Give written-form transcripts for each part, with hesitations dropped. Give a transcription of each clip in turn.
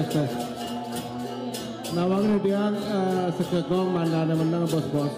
tes. Nawang dia sekegong mana menang bos-bos.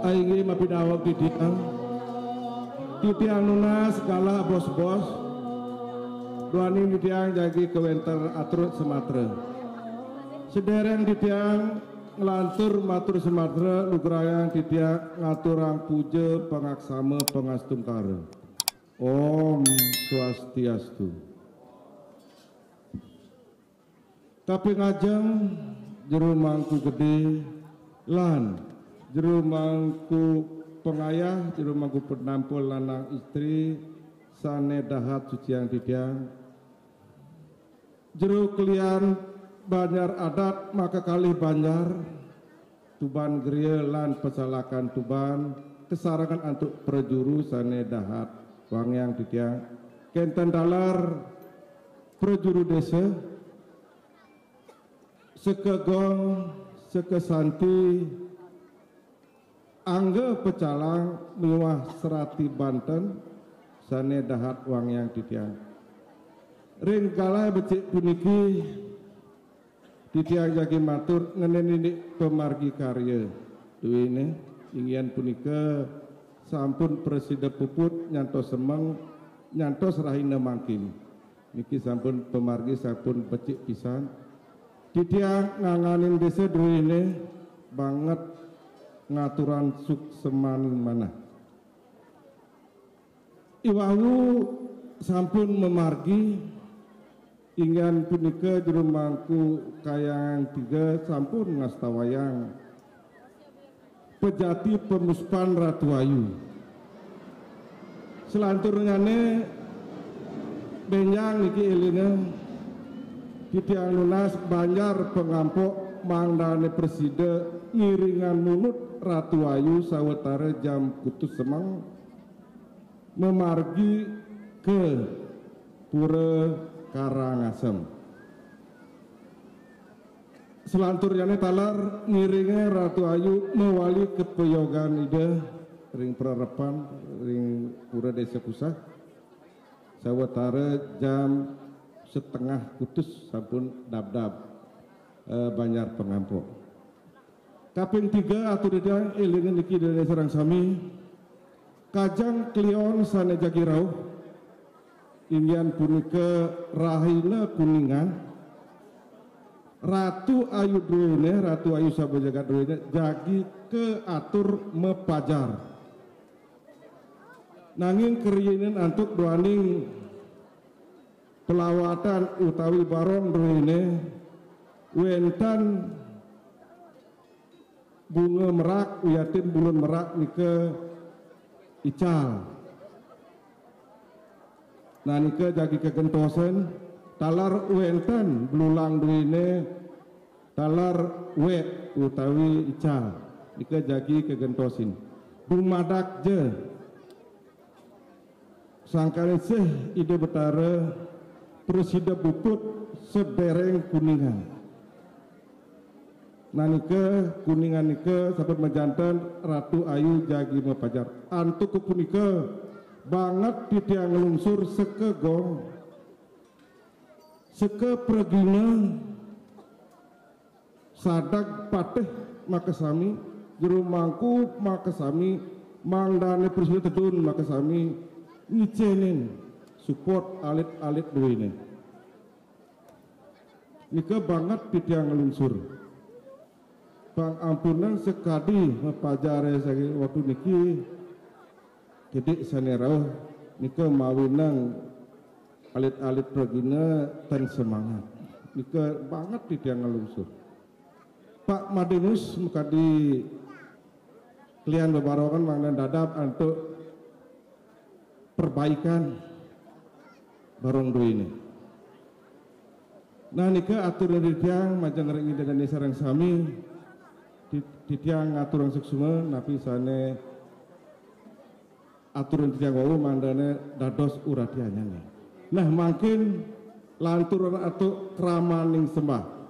Aing mapidawag titiang nuna segala bos-bos duani titiang jagi kewenter aturut Sumatera sedereng titiang ngelantur matur Sumatera lugrayang titiang ngaturang puja pangaksama pangastungkara Om Swastiastu. Tapi ngajeng jero mangku gede lan jero mangku pengayah, jero mangku penampul lanang istri sane dahat suciang titiang jero kelian banjar adat maka kali banjar tuban geria lan pesalakan tuban kesarangan untuk prejuru sane dahat wangyang titiang kenten dalar prejuru desa sekegong sekesanti angge pecalang miwah serati Banten sane dahat wangyang titiang ring kala becik puniki titiang jagi matur ngeneni pemargi karya duwene ingin punika sampun presida puput nyantos semeng nyantos rahina mangkin niki sampun pemargi sampun becik pisan titiang nganganin desa duwene banget ngaturan sukseman mana iwahu sampun memargi ingin punika jero mangku kayang 3 sampun ngastawayang pejati pemuspan Ratu Ayu selanturnyane benyang niki elinge titiang lunas banjar pengampok mangdane presida ngiringan munut Ratu Ayu sawetara jam kutus semang memargi ke Pura Karangasem selanturnya talar ngiringe Ratu Ayu mewali ke Peyogan ide ring Prarepan ring Pura Desa Pusah sawetara jam setengah kutus sampun dab-dab banjar pengampok kaping 3 atur dedang elingan niki dari sarang sami kajang klion sane jagi rauh ingin punika rahina kuningan Ratu Ayu duwene Ratu Ayu sabajagat duwene jagi ke atur mepajar nanging keriyinin antuk doaning pelawatan utawi barong duwene wentan bunga merak uyatin bulan merak nika ical nah nika jagi kegentosen talar wenten belulang duwene talar wet utawi ical nika jagi kegentosin dumadak je sangkali seh ide betara presida buput sedereng Kuningan. Nanika Kuningan nika sahabat majantan Ratu Ayu jagi mapajar. Antuk kepunika banget titiang lungsur sekegong seke pregina sadag pateh makasami jero mangku makasami mangdane presida tedun makasami ngicenen support alit-alit duwene nika banget titiang lungsur Bang ampunan sekadi mapajare sagi waktu niki jadi sanerau nika mawinang alit-alit pragina tan semangat nika banget titiang lungsur Pak Madinus muka di kalian bebarokan mangdan dadap untuk perbaikan barong dua ini. Nah nika aturan di tiang macam ringi dengan sarang sami di tiang aturan seksuma napi sana aturan di tiang wau mandane dados uratiannya nih. Nah makin lanturan atau kramaning sembah.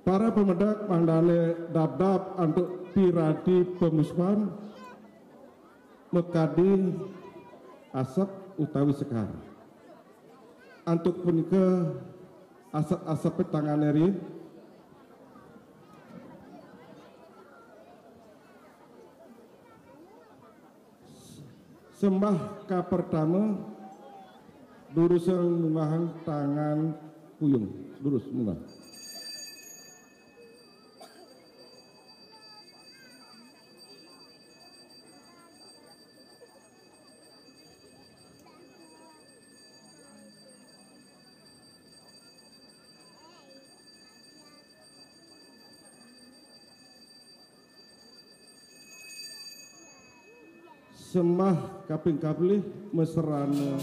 Para pemedak mandane dab-dab untuk piradi pemuspan mekadi asap utawi sekar. Untuk punika asap-asap tanganeri sembah ka pertama durusang mungahan tangan puyung durus munggah sembah kaping kapli mesrana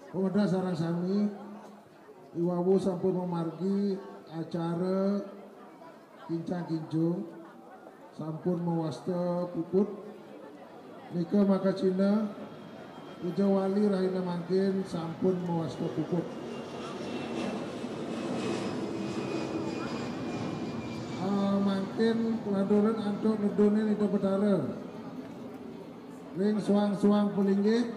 Pemuda sareng sami Iwawu sampun memargi acara kincang-kincung sampun mewasta puput nika maka Cina Puja Wali Rahina mangkin sampun mewasta puput mangkin peladoran antuk nedonin itu betara ring suang-suang pelinggih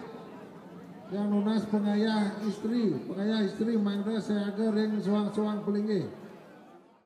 yang lunas pengayah istri mangda seaga ring suang-suang pelinggih